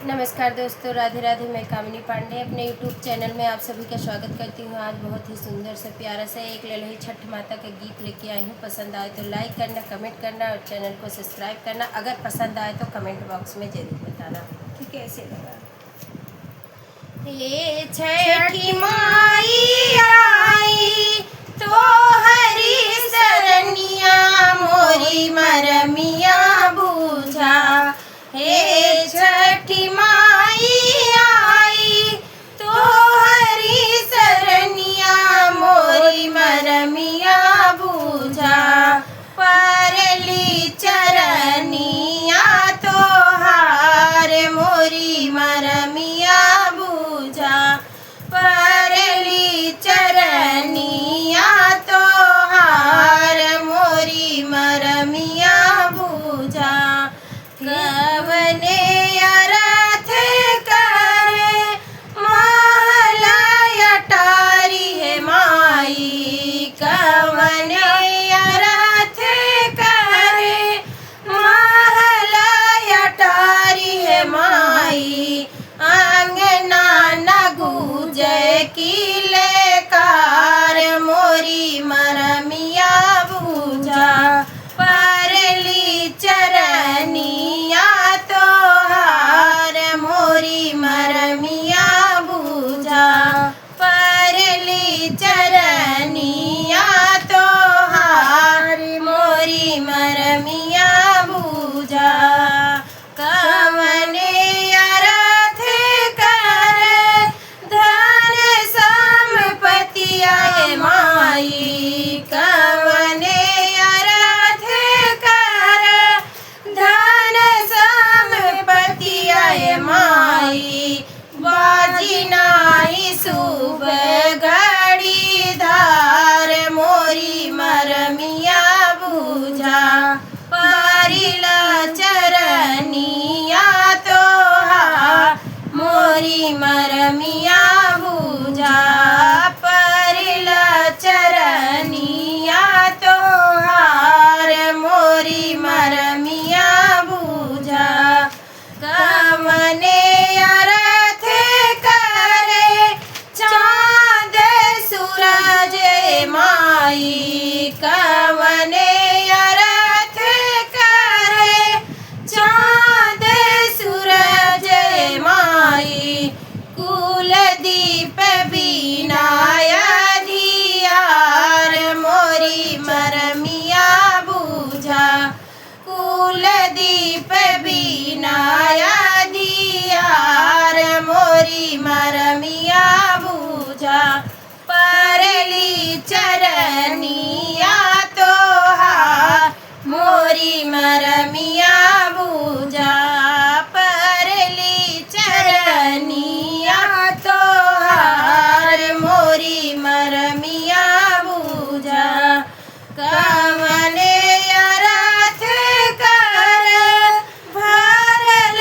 नमस्कार दोस्तों, राधे राधे। मैं कामिनी पांडे अपने यूट्यूब चैनल में आप सभी का स्वागत करती हूँ। आज बहुत ही सुंदर सा प्यारा सा एक ललही छठ माता का गीत लेके आई हूँ। पसंद आए तो लाइक करना, कमेंट करना और चैनल को सब्सक्राइब करना। अगर पसंद आए तो कमेंट बॉक्स में ज़रूर बताना कि कैसे लगा। ये छठी माई आई तो हरी सरनिया मोरी मरमिया बूझा। हे छठी माई आई तो हरी सरनिया मोरी मरमिया बूझा। परली चरनिया तो हार मोरी मरमिया बूझा। परली चरनिया तो हार मोरी मरमिया बूझा। कवने अरथ करे महला अटारी है माई। कवने अरथ करे महला अटारी है माई। अंगना न गूंजे किले कार मोरी मरमिया बूझा। परली चरनिया तो हार मोरी मरमिया बूझा। परली चरनिया तो हार मोरी मरमिया बूझा। कवने अरथ करे धन संपत्ति आए माई। कवने अरथ करे धन संपत्ति आए माई। बाजी नाही शुभ घड़ी धार मोरी मरमिया बूझा। परिला चरनिया तो हार मोरी मरमिया बूझा। परिला चरनिया तो हार मोरी मरमिया बूझा। कवने अरथ करे चाँद सूरज माई। कवने अरथ करे चाँद सूरज माई। कुल दीप बिना अधियार मोरी मरमिया बूझा। कुल दीप बिना अधियार मोरी मरमिया बूझा। परली चरनिया तो हार मोरी मरमिया बूझा। परली चरनिया तो हार मोरी मरमिया बूझा। कवने अरथ करे भरल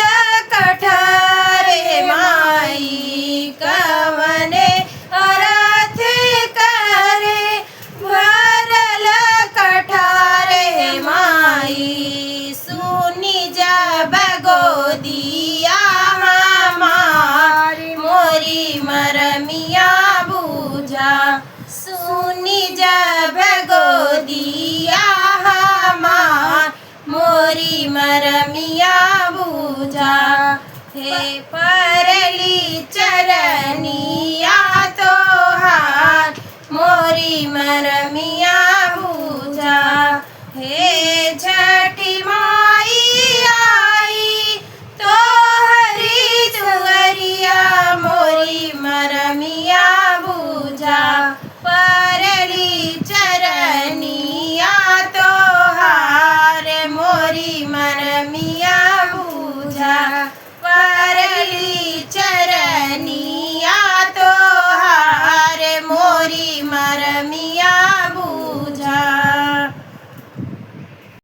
कठरे माई। कवने अरथ करे भरल कठरे माई। सुनी जब गोदिया हमारी मोरी मरमिया बूझा। सुनी जब गोदिया हमार मोरी मरमिया बूझा। हे परली चरनिया तो हार मोरी मरमिया बूझा। हे छठी माई आई तो हरी सुवरिया मोरी मरमिया बूझा। परली चरनिया तो हार मोरी मरमिया बूझा। परली चरनिया तो हार मोरी मरमिया